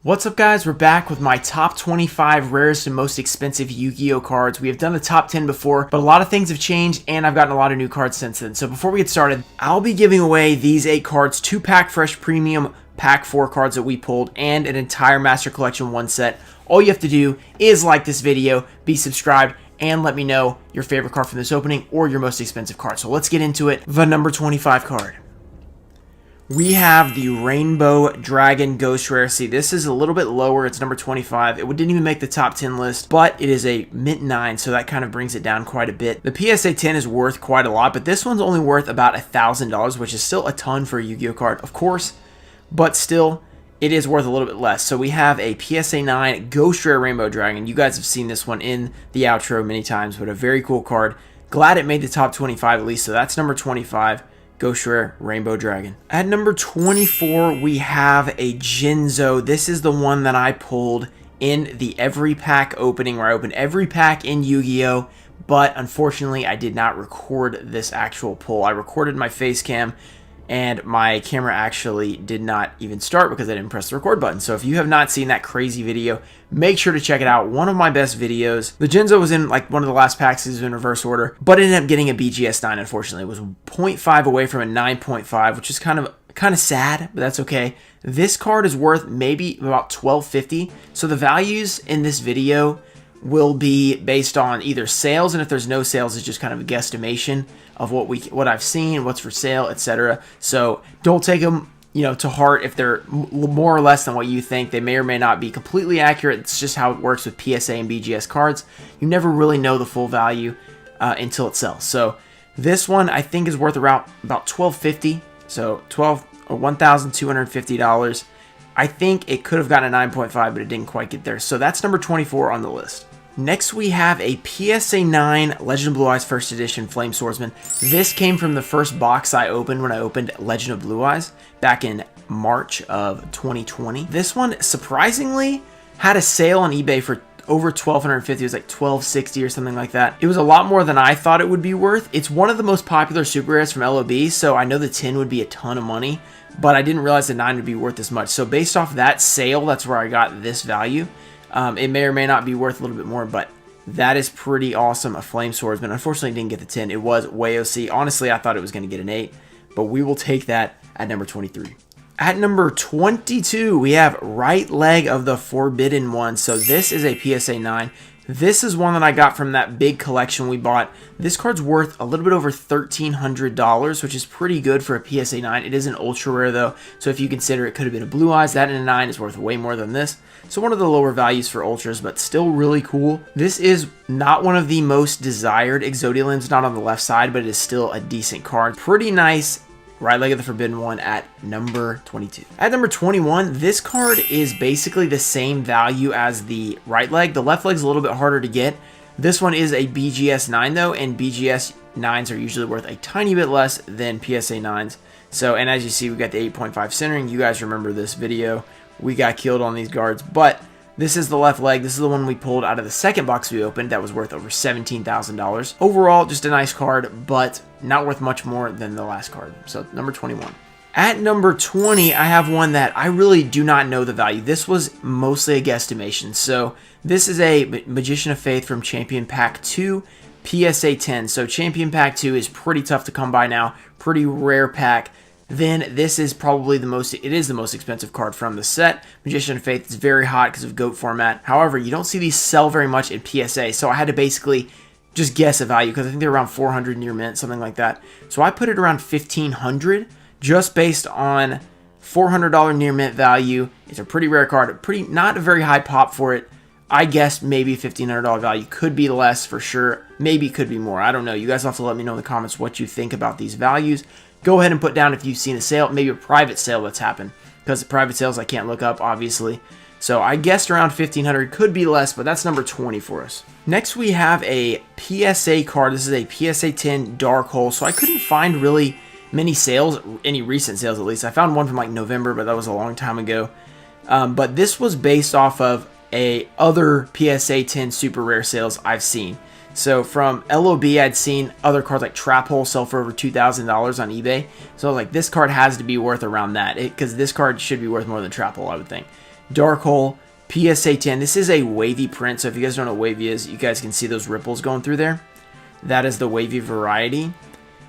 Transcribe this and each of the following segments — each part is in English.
What's up, guys? We're back with my top 25 rarest and most expensive Yu-Gi-Oh cards. We have done the top 10 before, but a lot of things have changed and I've gotten a lot of new cards since then. So before we get started, I'll be giving away these 8 cards, 2 Pack Fresh Premium Pack 4 cards that we pulled, and an entire Master Collection 1 set. All you have to do is like this video, be subscribed, and let me know your favorite card from this opening or your most expensive card. So let's get into it. The number 25 card. We have the Rainbow Dragon Ghost Rare. See, this is a little bit lower. It's number 25. It didn't even make the top 10 list, but it is a mint 9, so that kind of brings it down quite a bit. The PSA 10 is worth quite a lot, but this one's only worth about $1,000, which is still a ton for a Yu-Gi-Oh card, of course, but still, it is worth a little bit less. So we have a PSA 9 Ghost Rare Rainbow Dragon. You guys have seen this one in the outro many times, but a very cool card. Glad it made the top 25 at least, so that's number 25. Ghost Rare Rainbow Dragon. At number 24, we have a Jinzo. This is the one that I pulled in the every pack opening, where I opened every pack in Yu-Gi-Oh! But unfortunately, I did not record this actual pull. I recorded my face cam, and my camera actually did not even start because I didn't press the record button. So if you have not seen that crazy video, make sure to check it out. One of my best videos. The Jinzo was in like one of the last packs. It was in reverse order, but ended up getting a BGS 9, unfortunately. It was 0.5 away from a 9.5, which is kind of sad, but that's okay. This card is worth maybe about $12.50. So the values in this video will be based on either sales, and if there's no sales, it's just kind of a guesstimation of what I've seen, what's for sale, etc. So don't take them, to heart if they're more or less than what you think. They may or may not be completely accurate. It's just how it works with PSA and BGS cards. You never really know the full value until it sells. So this one I think is worth about $12.50. So $1,250. I think it could have gotten a 9.5, but it didn't quite get there. So that's number 24 on the list. Next, we have a PSA 9 Legend of Blue Eyes First Edition Flame Swordsman. This came from the first box I opened when I opened Legend of Blue Eyes back in March of 2020. This one, surprisingly, had a sale on eBay for over $1,250. It was like $1,260 or something like that. It was a lot more than I thought it would be worth. It's one of the most popular super rares from LOB, so I know the 10 would be a ton of money, but I didn't realize the 9 would be worth this much. So based off that sale, that's where I got this value. It may or may not be worth a little bit more, but that is pretty awesome. A Flame Swordsman. Unfortunately, didn't get the 10. It was way OC. Honestly, I thought it was going to get an 8, but we will take that at number 23. At number 22, we have Right Leg of the Forbidden One. So this is a PSA 9. This is one that I got from that big collection we bought. This card's worth a little bit over $1,300, which is pretty good for a PSA 9. It is an ultra rare though, so if you consider it could have been a Blue Eyes, that in a 9 is worth way more than this. So one of the lower values for ultras, but still really cool. This is not one of the most desired Exodialims, not on the left side, but it is still a decent card. Pretty nice. Right Leg of the Forbidden One at number 22. At number 21, this card is basically the same value as the right leg. The left leg's a little bit harder to get. This one is a BGS 9 though, and BGS 9s are usually worth a tiny bit less than PSA 9s. So, and as you see, we got the 8.5 centering. You guys remember this video. We got killed on these guards, but this is the left leg. This is the one we pulled out of the second box we opened that was worth over $17,000. Overall, just a nice card, but not worth much more than the last card. So number 21. At number 20, I have one that I really do not know the value. This was mostly a guesstimation. So this is a Magician of Faith from Champion Pack 2, PSA 10. So Champion Pack 2 is pretty tough to come by now. Pretty rare pack. Then this is probably the most expensive card from the set. Magician of Faith is very hot because of GOAT format. However, you don't see these sell very much in PSA, so I had to basically just guess a value because I think they're around 400 near mint, something like that. So I put it around 1,500 just based on $400 near mint value. It's a pretty rare card, not a very high pop for it. I guessed maybe $1,500 value. Could be less for sure. Maybe could be more. I don't know. You guys have to let me know in the comments what you think about these values. Go ahead and put down if you've seen a sale, maybe a private sale that's happened, because the private sales I can't look up, obviously. So I guessed around 1,500, could be less, but that's number 20 for us. Next, we have a PSA card. This is a PSA 10 Dark Hole. So I couldn't find really many sales, any recent sales at least. I found one from like November, but that was a long time ago. But this was based off of other PSA 10 super rare sales I've seen. So from LOB, I'd seen other cards like Trap Hole sell for over $2,000 on eBay. So I was like, this card has to be worth around that, because this card should be worth more than Trap Hole, I would think. Dark Hole, PSA 10. This is a wavy print, so if you guys don't know what wavy is, you guys can see those ripples going through there. That is the wavy variety.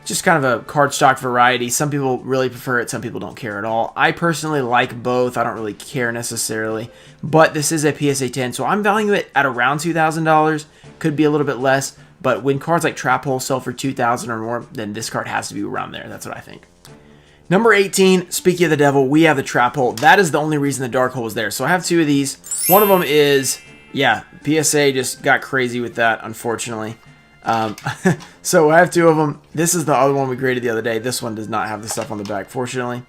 Just kind of a cardstock variety. Some people really prefer it, some people don't care at all. I personally like both. I don't really care necessarily, but this is a PSA 10, so I'm valuing it at around $2,000. Could be a little bit less, but when cards like Trap Hole sell for $2,000 or more, then this card has to be around there. That's what I think. Number 18, speaking of the devil, we have the Trap Hole. That is the only reason the Dark Hole was there. So I have two of these. One of them is, yeah, PSA just got crazy with that, unfortunately. So I have two of them. This is the other one we graded the other day. This one does not have the stuff on the back, fortunately.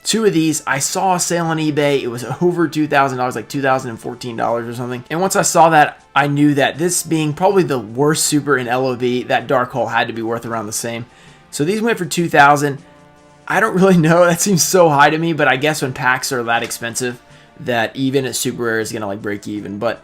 Two of these, I saw a sale on eBay. It was over $2,000, like $2,014 or something. And once I saw that, I knew that this being probably the worst super in LOB, that Dark Hole had to be worth around the same. So these went for $2,000. I don't really know. That seems so high to me, but I guess when packs are that expensive, that even a super rare is going to like break even. But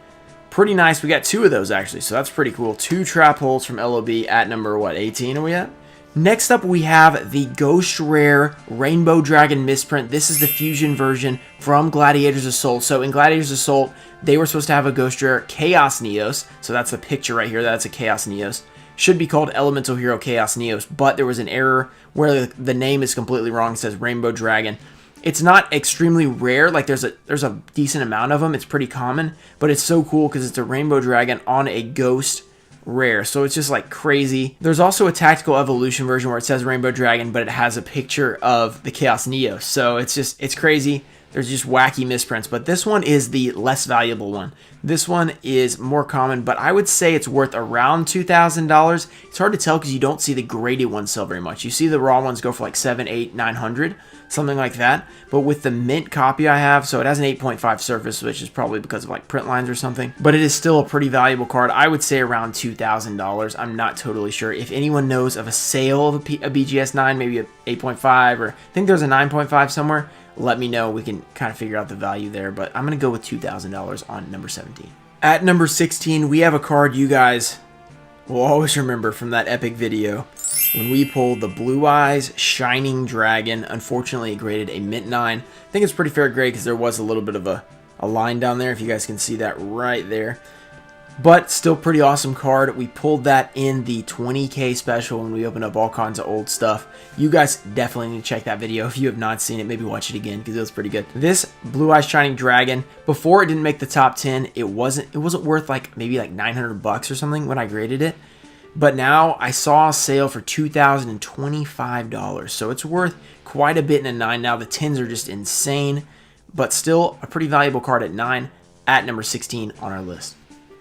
pretty nice. We got two of those actually, so that's pretty cool. Two Trap Holes from LOB at number, what, 18 are we at? Next up, we have the Ghost Rare Rainbow Dragon misprint. This is the fusion version from Gladiator's Assault. So in Gladiator's Assault, they were supposed to have a Ghost Rare Chaos Neos. So that's the picture right here. That's a Chaos Neos. Should be called Elemental Hero Chaos Neos, but there was an error where the name is completely wrong. It says Rainbow Dragon. It's not extremely rare. Like there's a decent amount of them. It's pretty common, but it's so cool because it's a Rainbow Dragon on a Ghost Rare. So it's just like crazy. There's also a Tactical Evolution version where it says Rainbow Dragon, but it has a picture of the Chaos Neos. So it's crazy. There's just wacky misprints, but this one is the less valuable one. This one is more common, but I would say it's worth around $2,000. It's hard to tell because you don't see the graded ones sell very much. You see the raw ones go for like 7, 8, 900, something like that. But with the mint copy I have, so it has an 8.5 surface, which is probably because of like print lines or something, but it is still a pretty valuable card. I would say around $2,000. I'm not totally sure. If anyone knows of a sale of a BGS 9, maybe a 8.5, or I think there's a 9.5 somewhere, let me know. We can kind of figure out the value there, but I'm going to go with $2,000 on number 17. At number 16, we have a card you guys will always remember from that epic video when we pulled the Blue Eyes Shining Dragon. Unfortunately, it graded a mint 9. I think it's pretty fair grade because there was a little bit of a line down there, if you guys can see that right there. But still pretty awesome card. We pulled that in the 20K special when we opened up all kinds of old stuff. You guys definitely need to check that video. If you have not seen it, maybe watch it again because it was pretty good. This Blue Eyes Shining Dragon, before it didn't make the top 10, it wasn't worth like maybe like 900 bucks or something when I graded it. But now I saw a sale for $2,025. So it's worth quite a bit in a 9 now. The 10s are just insane, but still a pretty valuable card at 9 at number 16 on our list.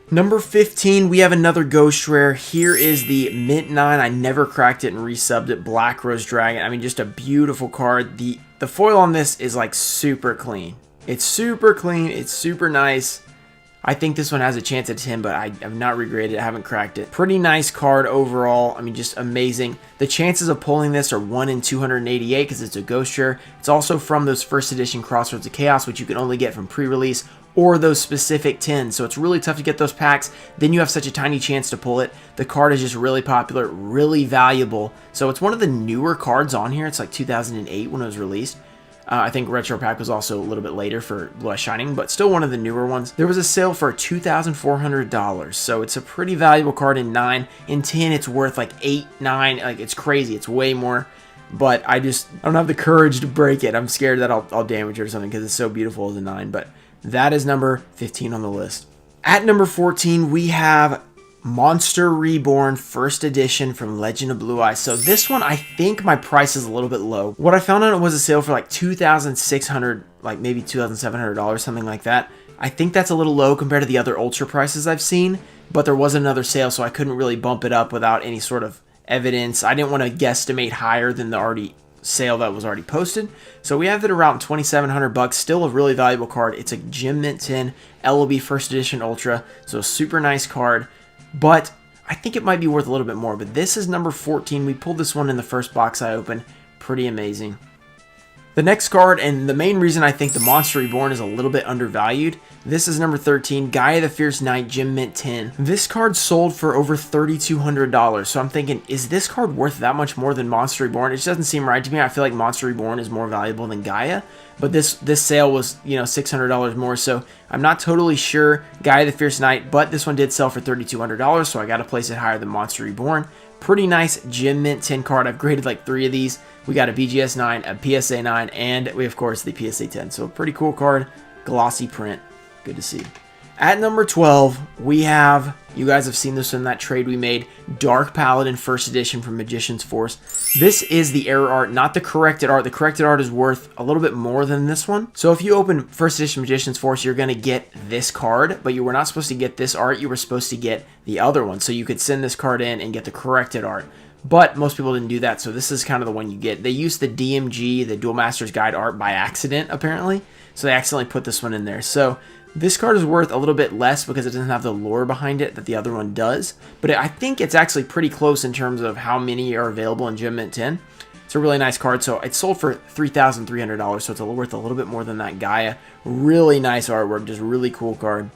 Number 15, we have another Ghost Rare. Here is the Mint 9. I never cracked it and resubbed it. Black Rose Dragon. I mean, just a beautiful card. The foil on this is like super clean. It's super clean. It's super nice. I think this one has a chance at 10, but I have not regraded it. I haven't cracked it. Pretty nice card overall. I mean, just amazing. The chances of pulling this are 1 in 288 because it's a Ghost Rare. It's also from those first edition Crossroads of Chaos, which you can only get from pre-release, or those specific 10s. So it's really tough to get those packs. Then you have such a tiny chance to pull it. The card is just really popular, really valuable. So it's one of the newer cards on here. It's like 2008 when it was released. I think Retro Pack was also a little bit later for Blue Eyes Shining, but still one of the newer ones. There was a sale for $2,400, so it's a pretty valuable card in 9. In 10, it's worth like 8, 9. Like, it's crazy. It's way more, but I don't have the courage to break it. I'm scared that I'll damage it or something because it's so beautiful as a 9, but that is number 15 on the list. At number 14, we have Monster Reborn First Edition from Legend of Blue Eyes. So this one, I think my price is a little bit low. What I found on it was a sale for like $2,600, like maybe $2,700, something like that. I think that's a little low compared to the other Ultra prices I've seen, but there was another sale, so I couldn't really bump it up without any sort of evidence. I didn't want to guesstimate higher than the sale that was already posted. So we have it around $2,700, still a really valuable card. It's a Gem Mint 10 LOB First Edition Ultra, so a super nice card. But I think it might be worth a little bit more. But this is number 14. We pulled this one in the first box I opened. Pretty amazing. The next card, and the main reason I think the Monster Reborn is a little bit undervalued, this is number 13, Gaia the Fierce Knight, Gem Mint 10. This card sold for over $3,200, so I'm thinking, is this card worth that much more than Monster Reborn? It just doesn't seem right to me. I feel like Monster Reborn is more valuable than Gaia, but this sale was, you know, $600 more, so I'm not totally sure. Gaia the Fierce Knight, but this one did sell for $3,200, so I got to place it higher than Monster Reborn. Pretty nice Gem Mint 10 card. I've graded like 3 of these. We got a BGS 9, a PSA 9, and we, of course, the PSA 10. So, pretty cool card. Glossy print. Good to see. At number 12, we have, you guys have seen this in that trade we made, Dark Paladin First Edition from Magician's Force. This is the error art, not the corrected art. The corrected art is worth a little bit more than this one. So if you open First Edition Magician's Force, you're going to get this card, but you were not supposed to get this art. You were supposed to get the other one. So you could send this card in and get the corrected art. But most people didn't do that, so this is kind of the one you get. They used the DMG, the Duel Master's Guide art by accident, apparently. So they accidentally put this one in there. So this card is worth a little bit less because it doesn't have the lore behind it that the other one does. But I think it's actually pretty close in terms of how many are available in Gem Mint 10. It's a really nice card. So it sold for $3,300, so it's worth a little bit more than that Gaia. Really nice artwork, just really cool card.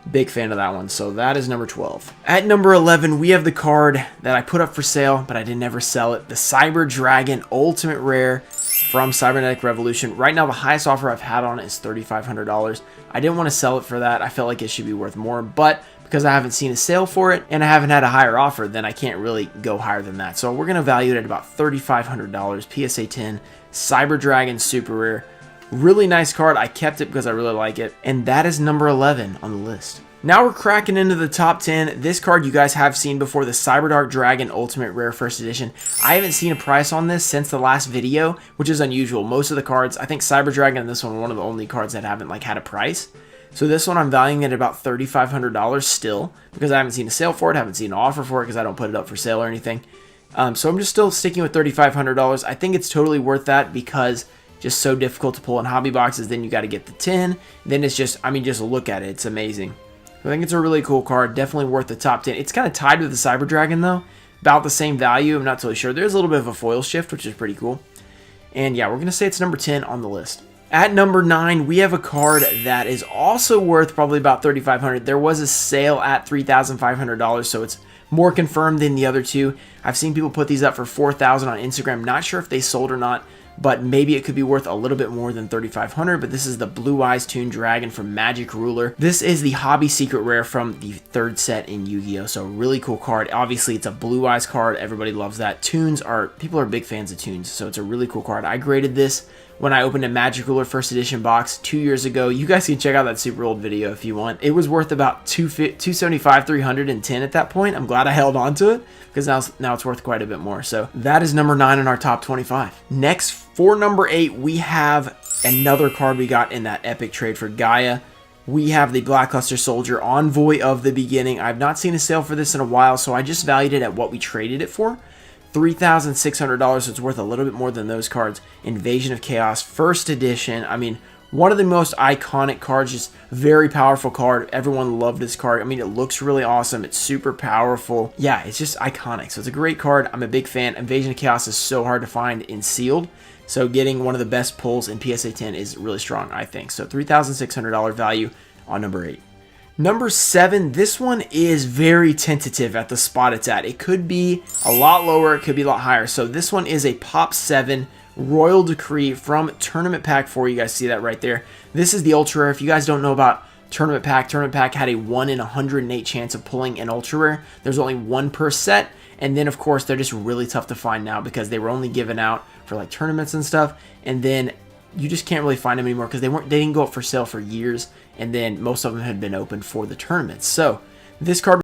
Big fan of that one. So that is number 12. At number 11, we have the card that I put up for sale, but I didn't ever sell it. The Cyber Dragon Ultimate Rare from Cybernetic Revolution. Right now, the highest offer I've had on it is $3,500. I didn't want to sell it for that. I felt like it should be worth more, but because I haven't seen a sale for it and I haven't had a higher offer, then I can't really go higher than that. So we're going to value it at about $3,500. PSA 10, Cyber Dragon Super Rare. Really nice card. I kept it because I really like it. And that is number 11 on the list. Now we're cracking into the top 10. This card you guys have seen before, the Cyberdark Dragon Ultimate Rare First Edition. I haven't seen a price on this since the last video, which is unusual. Most of the cards, I think Cyber Dragon and this one are one of the only cards that haven't had a price. So this one I'm valuing it at about $3,500 still, because I haven't seen a sale for it, haven't seen an offer for it because I don't put it up for sale or anything. So I'm just still sticking with $3,500. I think it's totally worth that because just so difficult to pull in hobby boxes. Then you got to get the 10. Then it's just, I mean, just look at it. It's amazing. I think it's a really cool card. Definitely worth the top 10. It's kind of tied with the Cyber Dragon though. About the same value. I'm not totally sure. There's a little bit of a foil shift, which is pretty cool. And yeah, we're going to say it's number 10 on the list. At number 9, we have a card that is also worth probably about $3,500. There was a sale at $3,500, so it's more confirmed than the other two. I've seen people put these up for $4,000 on Instagram. Not sure if they sold or not, but maybe it could be worth a little bit more than $3,500. But this is the Blue Eyes Toon Dragon from Magic Ruler. This is the Hobby Secret Rare from the 3rd set in Yu-Gi-Oh! So really cool card. Obviously, it's a Blue Eyes card. Everybody loves that. People are big fans of Toons, so it's a really cool card. I graded this when I opened a Magic Ruler First Edition box 2 years ago. You guys can check out that super old video if you want. It was worth about $275, $310 at that point. I'm glad I held on to it because now it's worth quite a bit more. So that is number 9 in our top 25. Next, for number 8, we have another card we got in that epic trade for Gaia. We have the Blackluster Soldier, Envoy of the Beginning. I've not seen a sale for this in a while, so I just valued it at what we traded it for. $3,600, so it's worth a little bit more than those cards. Invasion of Chaos, First Edition. I mean, one of the most iconic cards, just very powerful card. Everyone loved this card. I mean, it looks really awesome. It's super powerful. Yeah, it's just iconic. So it's a great card. I'm a big fan. Invasion of Chaos is so hard to find in sealed. So getting one of the best pulls in PSA 10 is really strong, I think. So $3,600 value on number 8. Number 7, this one is very tentative at the spot it's at. It could be a lot lower, it could be a lot higher. So this one is a Pop 7 Royal Decree from Tournament Pack 4. You guys see that right there. This is the Ultra Rare. If you guys don't know about Tournament Pack had a 1 in 108 chance of pulling an Ultra Rare. There's only one per set. And then, of course, they're just really tough to find now because they were only given out for like tournaments and stuff. And then you just can't really find them anymore because they didn't go up for sale for years, and then most of them had been opened for the tournaments. So this card